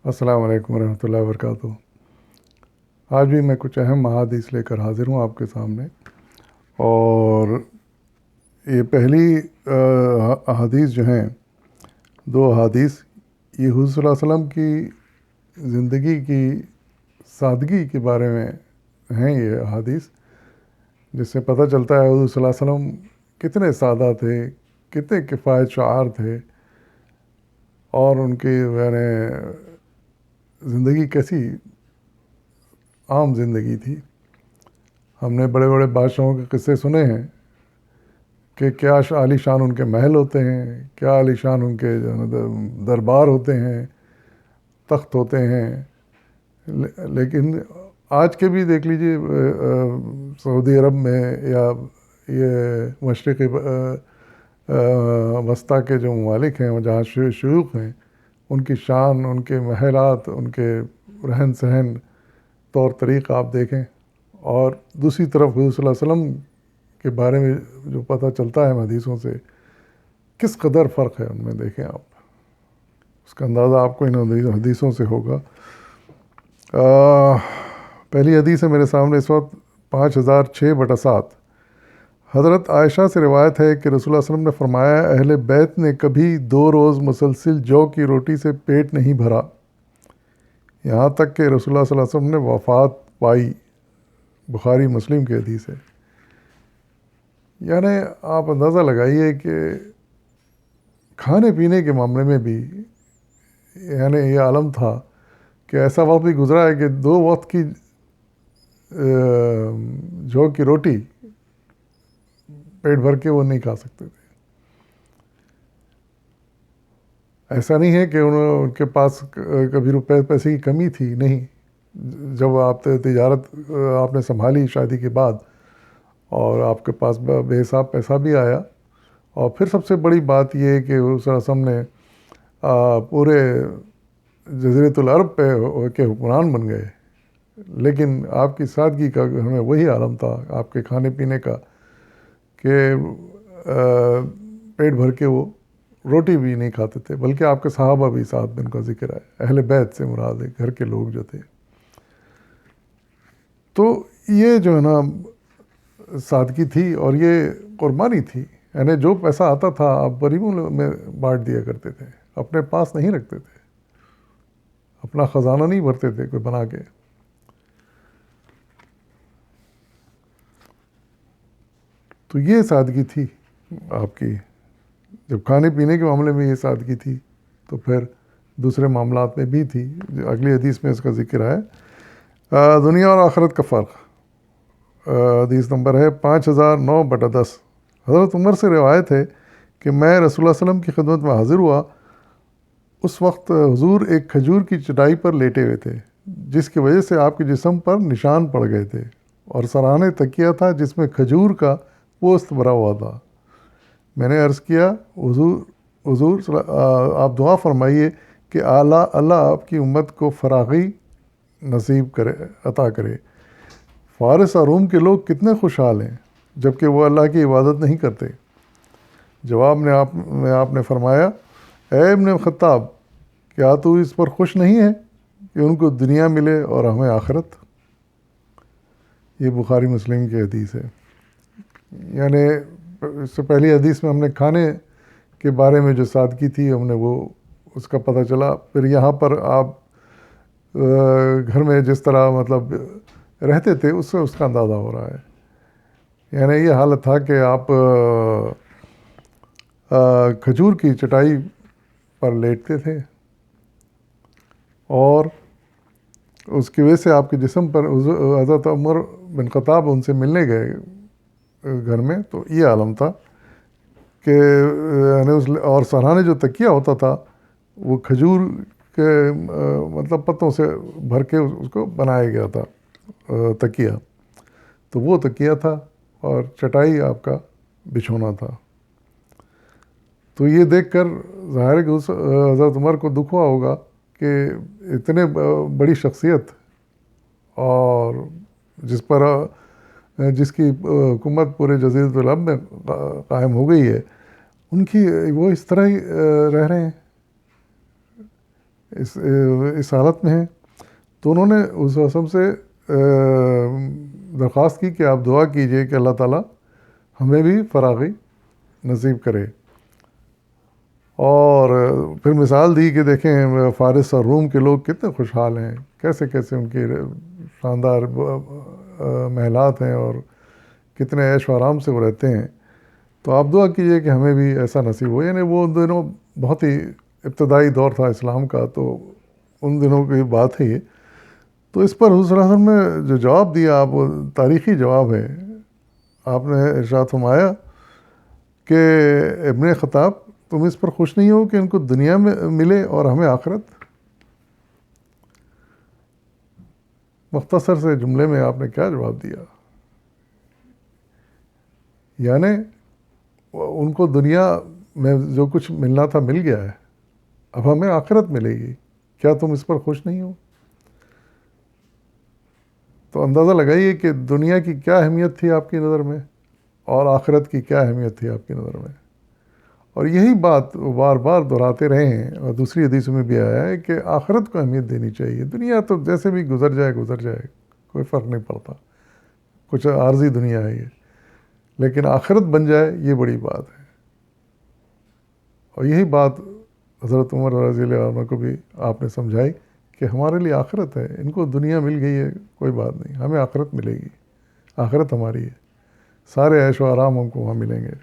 السلام علیکم ورحمۃ اللہ وبرکاتہ۔ آج بھی میں کچھ اہم احادیث لے کر حاضر ہوں آپ کے سامنے، اور یہ پہلی احادیث جو ہیں، دو احادیث یہ حضور صلی اللہ علیہ وسلم کی زندگی کی سادگی کے بارے میں ہیں۔ یہ احادیث جس سے پتہ چلتا ہے حضور صلی اللہ علیہ وسلم کتنے سادہ تھے، کتنے کفایت شعار تھے، اور ان کی یعنی زندگی کیسی عام زندگی تھی۔ ہم نے بڑے بڑے بادشاہوں کے قصے سنے ہیں کہ کیا عالی شان ان کے محل ہوتے ہیں، کیا عالی شان ان کے دربار ہوتے ہیں، تخت ہوتے ہیں، لیکن آج کے بھی دیکھ لیجئے سعودی عرب میں یا یہ مشرقی وسطیٰ کے جو ممالک ہیں جہاں شیوخ ہیں، ان کی شان، ان کے محلات، ان کے رہن سہن، طور طریق آپ دیکھیں، اور دوسری طرف حضور صلی اللہ علیہ وسلم کے بارے میں جو پتہ چلتا ہے حدیثوں سے، کس قدر فرق ہے ان میں، دیکھیں آپ، اس کا اندازہ آپ کو ان حدیثوں سے ہوگا۔ پہلی حدیث ہے میرے سامنے اس وقت 5006/7۔ حضرت عائشہ سے روایت ہے کہ رسول اللہ علیہ وسلم نے فرمایا، اہل بیت نے کبھی 2 روز مسلسل جو کی روٹی سے پیٹ نہیں بھرا، یہاں تک کہ رسول اللہ صلی اللہ علیہ وسلم نے وفات پائی۔ بخاری مسلم کی حدیث ہے۔ یعنی آپ اندازہ لگائیے کہ کھانے پینے کے معاملے میں بھی یعنی یہ عالم تھا کہ ایسا وقت بھی گزرا ہے کہ 2 وقت کی جو کی روٹی پیٹ بھر کے وہ نہیں کھا سکتے تھے۔ ایسا نہیں ہے کہ ان کے پاس کبھی پیسے کی کمی تھی، نہیں۔ جب آپ تجارت آپ نے سنبھالی شادی کے بعد، اور آپ کے پاس بے حساب پیسہ بھی آیا، اور پھر سب سے بڑی بات یہ ہے کہ صلی اللہ علیہ وسلم نے پورے جزیرۃ العرب پہ کے حکمران بن گئے، لیکن آپ کی سادگی کا ہمیں وہی عالم تھا آپ کے کھانے پینے کا کہ پیٹ بھر کے وہ روٹی بھی نہیں کھاتے تھے، بلکہ آپ کے صحابہ بھی ساتھ میں ان کا ذکر ہے، اہل بیت سے مراد ہے گھر کے لوگ جو تھے۔ تو یہ جو ہے نا سادگی تھی، اور یہ قربانی تھی، یعنی جو پیسہ آتا تھا آپ غریبوں میں بانٹ دیا کرتے تھے، اپنے پاس نہیں رکھتے تھے، اپنا خزانہ نہیں بھرتے تھے کوئی بنا کے۔ تو یہ سادگی تھی آپ کی، جب کھانے پینے کے معاملے میں یہ سادگی تھی تو پھر دوسرے معاملات میں بھی تھی۔ اگلی حدیث میں اس کا ذکر ہے، دنیا اور آخرت کا فرق۔ حدیث نمبر ہے 5009/10۔ حضرت عمر سے روایت ہے کہ میں رسول اللہ علیہ وسلم کی خدمت میں حاضر ہوا۔ اس وقت حضور ایک کھجور کی چٹائی پر لیٹے ہوئے تھے، جس کی وجہ سے آپ کے جسم پر نشان پڑ گئے تھے، اور سرانے تکیہ تھا جس میں کھجور کا پوست بھرا ہوا تھا۔ میں نے عرض کیا، حضور آپ دعا فرمائیے کہ اللہ آپ کی امت کو فراغی نصیب کرے، عطا کرے۔ فارس اور روم کے لوگ کتنے خوشحال ہیں جبکہ وہ اللہ کی عبادت نہیں کرتے۔ جواب میں آپ نے فرمایا، اے ابن خطاب، کیا تو اس پر خوش نہیں ہے کہ ان کو دنیا ملے اور ہمیں آخرت؟ یہ بخاری مسلم کی حدیث ہے۔ یعنی اس سے پہلی حدیث میں ہم نے کھانے کے بارے میں جو سادگی تھی ہم نے وہ اس کا پتہ چلا، پھر یہاں پر آپ گھر میں جس طرح مطلب رہتے تھے اس سے اس کا اندازہ ہو رہا ہے۔ یعنی یہ حالت تھا کہ آپ کھجور کی چٹائی پر لیٹتے تھے، اور اس کی وجہ سے آپ کے جسم پر حضرت عمر بن خطاب ان سے ملنے گئے گھر میں، تو یہ عالم تھا کہ یعنی اور سرہانے جو تکیہ ہوتا تھا وہ کھجور کے مطلب پتوں سے بھر کے اس کو بنایا گیا تھا تکیہ، تو وہ تکیہ تھا، اور چٹائی آپ کا بچھونا تھا۔ تو یہ دیکھ کر ظاہر ہے کہ حضرت عمر کو دکھ ہوا ہوگا کہ اتنے بڑی شخصیت، اور جس کی حکومت پورے جزیرۃ العرب میں قائم ہو گئی ہے، ان کی وہ اس طرح ہی رہ رہے ہیں۔ اس حالت میں ہیں، تو انہوں نے اس وسلم سے درخواست کی کہ آپ دعا کیجئے کہ اللہ تعالیٰ ہمیں بھی فراغی نصیب کرے. اور پھر مثال دی کہ دیکھیں فارس اور روم کے لوگ کتنے خوشحال ہیں، کیسے کیسے ان کے شاندار محلات ہیں اور کتنے عیش و آرام سے وہ رہتے ہیں. تو آپ دعا کیجئے کہ ہمیں بھی ایسا نصیب ہو. یعنی وہ ان دنوں بہت ہی ابتدائی دور تھا اسلام کا، تو ان دنوں کی بات ہے یہ. تو اس پر حضور صلی اللہ علیہ وسلم نے جو جواب دیا، آپ وہ تاریخی جواب ہے. آپ نے ارشاد فرمایا کہ ابن خطاب تم اس پر خوش نہیں ہو کہ ان کو دنیا میں ملے اور ہمیں آخرت؟ مختصر سے جملے میں آپ نے کیا جواب دیا؟ یعنی ان کو دنیا میں جو کچھ ملنا تھا مل گیا ہے، اب ہمیں آخرت ملے گی، کیا تم اس پر خوش نہیں ہو؟ تو اندازہ لگائیے کہ دنیا کی کیا اہمیت تھی آپ کی نظر میں اور آخرت کی کیا اہمیت تھی آپ کی نظر میں. اور یہی بات وہ بار بار دہراتے رہے ہیں، اور دوسری حدیث میں بھی آیا ہے کہ آخرت کو اہمیت دینی چاہیے. دنیا تو جیسے بھی گزر جائے کوئی فرق نہیں پڑتا، کچھ عارضی دنیا ہے یہ، لیکن آخرت بن جائے یہ بڑی بات ہے. اور یہی بات حضرت عمر رضی اللہ عنہ کو بھی آپ نے سمجھائی کہ ہمارے لیے آخرت ہے، ان کو دنیا مل گئی ہے کوئی بات نہیں، ہمیں آخرت ملے گی، آخرت ہماری ہے، سارے عیش و آرام ہم کو وہاں ملیں گے.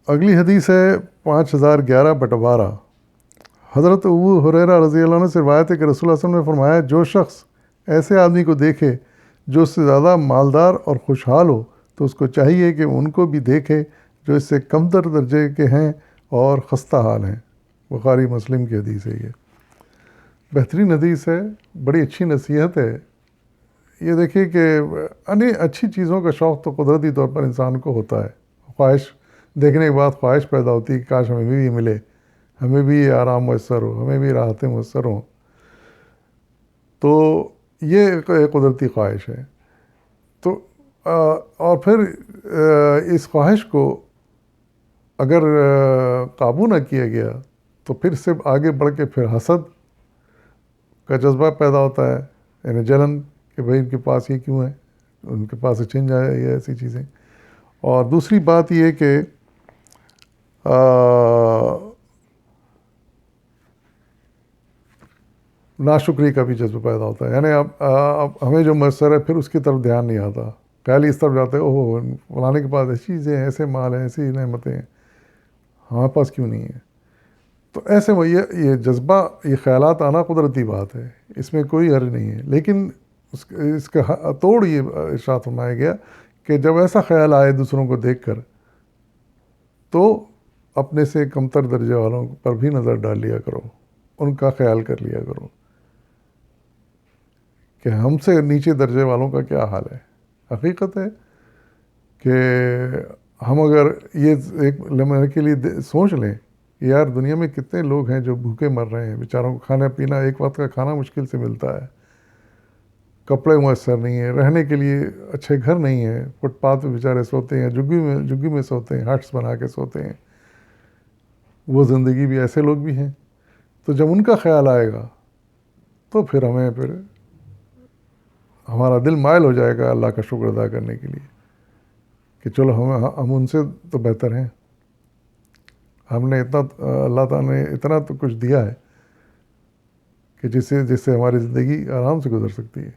اگلی حدیث ہے 5011/12. حضرت ابو ہریرہ رضی اللہ عنہ سے روایت ہے کہ رسول اللہ صلی اللہ علیہ وسلم نے فرمایا، جو شخص ایسے آدمی کو دیکھے جو اس سے زیادہ مالدار اور خوشحال ہو تو اس کو چاہیے کہ ان کو بھی دیکھے جو اس سے کمتر درجے کے ہیں اور خستہ حال ہیں. بخاری مسلم کی حدیث ہے یہ. بہترین حدیث ہے، بڑی اچھی نصیحت ہے. یہ دیکھیے کہ اچھی چیزوں کا شوق تو قدرتی طور پر انسان کو ہوتا ہے. خواہش دیکھنے کے بعد خواہش پیدا ہوتی ہے کہ کاش ہمیں بھی ملے، ہمیں بھی یہ آرام میسر ہو، ہمیں بھی راحتیں میسر ہوں. تو یہ ایک قدرتی خواہش ہے. تو اور پھر اس خواہش کو اگر قابو نہ کیا گیا تو پھر سے آگے بڑھ کے پھر حسد کا جذبہ پیدا ہوتا ہے، یعنی جلن کہ بھئی ان کے پاس یہ کیوں ہے، ان کے پاس چھن جائے، یہ ایسی چیزیں. اور دوسری بات یہ کہ ناشکری کا بھی جذبہ پیدا ہوتا ہے. یعنی اب ہمیں جو میسر ہے پھر اس کی طرف دھیان نہیں آتا، خیال اس طرف جاتے ہیں اوہ فلانے کے پاس ایسی چیزیں ہیں، ایسے مال ہیں، ایسی نعمتیں ہیں، ہمارے پاس کیوں نہیں ہے. تو ایسے وہ یہ جذبہ، یہ خیالات آنا قدرتی بات ہے، اس میں کوئی حرج نہیں ہے. لیکن اس کا توڑ یہ ارشاد فرمایا گیا کہ جب ایسا خیال آئے دوسروں کو دیکھ کر تو اپنے سے کمتر درجے والوں پر بھی نظر ڈال لیا کرو، ان کا خیال کر لیا کرو کہ ہم سے نیچے درجے والوں کا کیا حال ہے. حقیقت ہے کہ ہم اگر یہ ایک لمحے کے لیے سوچ لیں کہ یار دنیا میں کتنے لوگ ہیں جو بھوکے مر رہے ہیں، بیچاروں کو کھانا پینا، ایک وقت کا کھانا مشکل سے ملتا ہے، کپڑے میسر نہیں ہیں، رہنے کے لیے اچھے گھر نہیں ہیں، فٹ پاتھ پہ بیچارے سوتے ہیں، جھگی میں سوتے ہیں، ہٹس بنا کے سوتے ہیں. وہ زندگی بھی، ایسے لوگ بھی ہیں. تو جب ان کا خیال آئے گا تو پھر ہمارا دل مائل ہو جائے گا اللہ کا شکر ادا کرنے کے لیے کہ چلو ہم ان سے تو بہتر ہیں، ہم نے اتنا، اللہ تعالیٰ نے اتنا تو کچھ دیا ہے کہ جس سے ہماری زندگی آرام سے گزر سکتی ہے.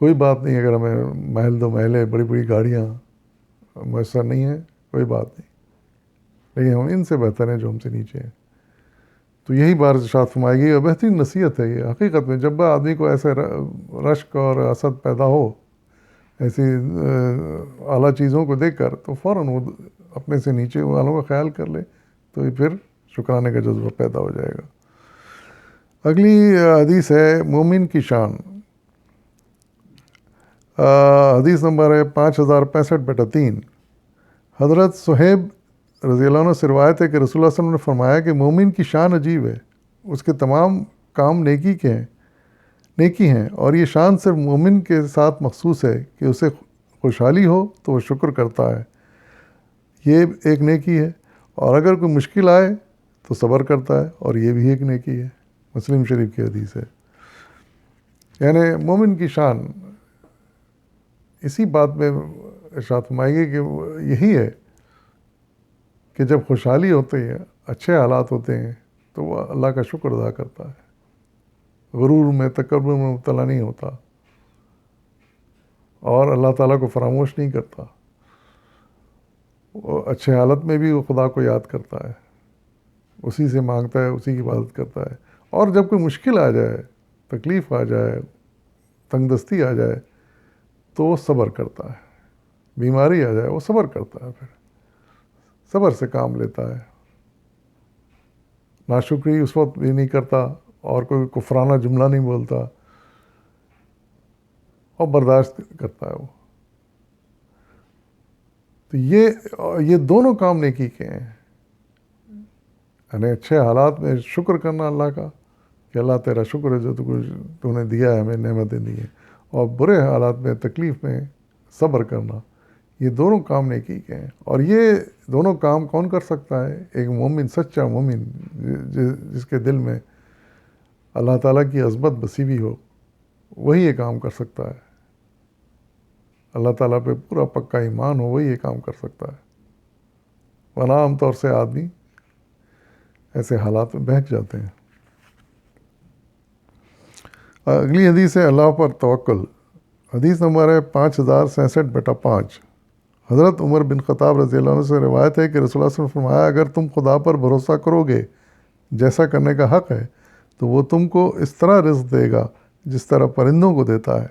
کوئی بات نہیں اگر ہمیں محل دو محلے، بڑی بڑی گاڑیاں میسر نہیں ہیں، کوئی بات نہیں، لیکن ہم ان سے بہتر ہیں جو ہم سے نیچے ہیں. تو یہی بات ارشاد فرمائی گئی اور بہترین نصیحت ہے یہ. حقیقت میں جب آدمی کو ایسے رشک اور حسد پیدا ہو ایسی اعلیٰ چیزوں کو دیکھ کر تو فوراً وہ اپنے سے نیچے والوں کا خیال کر لے تو پھر شکرانے کا جذبہ پیدا ہو جائے گا. اگلی حدیث ہے مومن کی شان. حدیث نمبر ہے 5065/3. حضرت صہیب رضی اللہ عنہ سے روایت ہے کہ رسول اللہ صلی اللہ علیہ وسلم نے فرمایا کہ مومن کی شان عجیب ہے، اس کے تمام کام نیکی ہیں اور یہ شان صرف مومن کے ساتھ مخصوص ہے کہ اسے خوشحالی ہو تو وہ شکر کرتا ہے، یہ ایک نیکی ہے، اور اگر کوئی مشکل آئے تو صبر کرتا ہے، اور یہ بھی ایک نیکی ہے۔ مسلم شریف کی حدیث ہے۔ یعنی مومن کی شان اسی بات میں ارشاد فرمائے گی کہ یہی ہے کہ جب خوشحالی ہوتی ہے، اچھے حالات ہوتے ہیں، تو وہ اللہ کا شکر ادا کرتا ہے، غرور میں تکبر میں مبتلا نہیں ہوتا، اور اللہ تعالیٰ کو فراموش نہیں کرتا۔ وہ اچھے حالت میں بھی وہ خدا کو یاد کرتا ہے، اسی سے مانگتا ہے، اسی کی عبادت کرتا ہے۔ اور جب کوئی مشکل آ جائے، تکلیف آ جائے، تنگ دستی آ جائے، تو وہ صبر کرتا ہے۔ بیماری آ جائے وہ صبر کرتا ہے، پھر صبر سے کام لیتا ہے، ناشکری اس وقت بھی نہیں کرتا، اور کوئی کفرانہ جملہ نہیں بولتا، اور برداشت کرتا ہے وہ۔ تو یہ دونوں کام نیکی کے ہیں، یعنی اچھے حالات میں شکر کرنا اللہ کا کہ اللہ تیرا شکر ہے جو تو نے دیا ہے، ہمیں نعمتیں دی ہیں، اور برے حالات میں تکلیف میں صبر کرنا، یہ دونوں کام نیکی کے ہیں۔ اور یہ دونوں کام کون کر سکتا ہے؟ ایک مومن، سچا مومن، جس کے دل میں اللہ تعالیٰ کی عظمت بسی ہوئی ہو، وہی یہ کام کر سکتا ہے۔ اللہ تعالیٰ پہ پورا پکا ایمان ہو، وہی یہ کام کر سکتا ہے، ورنہ عام طور سے آدمی ایسے حالات میں بہک جاتے ہیں۔ اگلی حدیث ہے اللہ پر توکل۔ حدیث نمبر ہے 5066/5۔ حضرت عمر بن خطاب رضی اللہ عنہ سے روایت ہے کہ رسول اللہ صلی اللہ علیہ وسلم نے فرمایا، اگر تم خدا پر بھروسہ کرو گے جیسا کرنے کا حق ہے، تو وہ تم کو اس طرح رزق دے گا جس طرح پرندوں کو دیتا ہے۔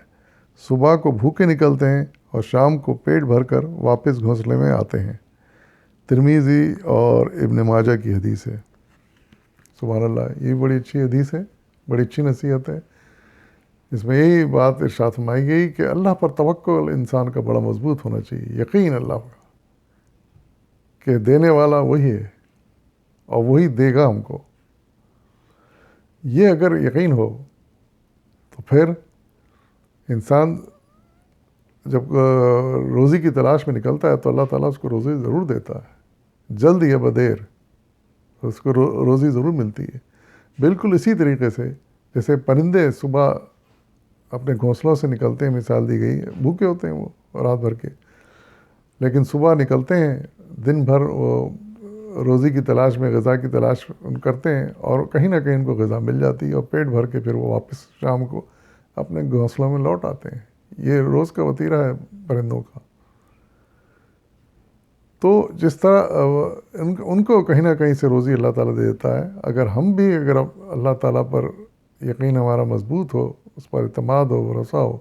صبح کو بھوکے نکلتے ہیں اور شام کو پیٹ بھر کر واپس گھونسلے میں آتے ہیں۔ ترمذی اور ابن ماجہ کی حدیث ہے۔ سبحان اللہ، یہ بڑی اچھی حدیث ہے، بڑی اچھی نصیحت ہے۔ اس میں یہی بات ارشاد فرمائی گئی کہ اللہ پر توکل انسان کا بڑا مضبوط ہونا چاہیے، یقین اللہ کا کہ دینے والا وہی ہے اور وہی دے گا ہم کو۔ یہ اگر یقین ہو تو پھر انسان جب روزی کی تلاش میں نکلتا ہے تو اللہ تعالیٰ اس کو روزی ضرور دیتا ہے، جلد یا بدیر اس کو روزی ضرور ملتی ہے۔ بالکل اسی طریقے سے جیسے پرندے صبح اپنے گھونسلوں سے نکلتے ہیں، مثال دی گئی ہے، بھوکے ہوتے ہیں وہ رات بھر کے، لیکن صبح نکلتے ہیں، دن بھر وہ روزی کی تلاش میں، غذا کی تلاش کرتے ہیں، اور کہیں نہ کہیں ان کو غذا مل جاتی ہے، اور پیٹ بھر کے پھر وہ واپس شام کو اپنے گھونسلوں میں لوٹ آتے ہیں۔ یہ روز کا وتیرہ ہے پرندوں کا۔ تو جس طرح ان کو کہیں نہ کہیں سے روزی اللہ تعالیٰ دے دیتا ہے، اگر ہم بھی اگر اللہ تعالیٰ پر یقین ہمارا مضبوط ہو، اس پر اعتماد ہو، بھروسہ ہو،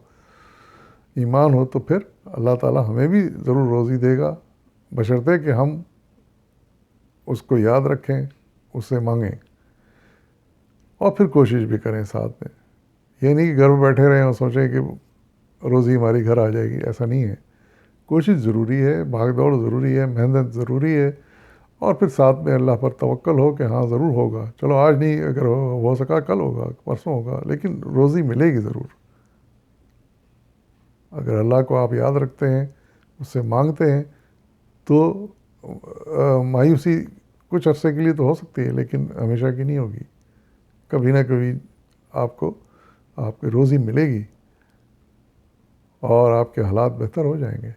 ایمان ہو، تو پھر اللہ تعالیٰ ہمیں بھی ضرور روزی دے گا، بشرطے کہ ہم اس کو یاد رکھیں، اس سے مانگیں، اور پھر کوشش بھی کریں ساتھ میں۔ یہ نہیں کہ گھر میں بیٹھے رہیں اور سوچیں کہ روزی ہماری گھر آ جائے گی، ایسا نہیں ہے۔ کوشش ضروری ہے، بھاگ دوڑ ضروری ہے، محنت ضروری ہے، اور پھر ساتھ میں اللہ پر توکل ہو کہ ہاں ضرور ہوگا، چلو آج نہیں، اگر ہو سکا کل ہوگا، پرسوں ہوگا، لیکن روزی ملے گی ضرور۔ اگر اللہ کو آپ یاد رکھتے ہیں، اس سے مانگتے ہیں، تو مایوسی کچھ عرصے کے لیے تو ہو سکتی ہے، لیکن ہمیشہ کی نہیں ہوگی۔ کبھی نہ کبھی آپ کو آپ کی روزی ملے گی، اور آپ کے حالات بہتر ہو جائیں گے۔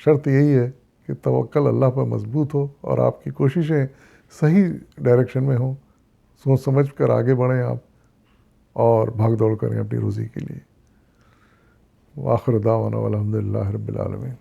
شرط یہی ہے کہ توکل اللہ پر مضبوط ہو، اور آپ کی کوششیں صحیح ڈائریکشن میں ہوں، سوچ سمجھ کر آگے بڑھیں آپ، اور بھاگ دوڑ کریں اپنی روزی کے لیے۔ وآخر دعوانا والحمد للہ رب العالمین۔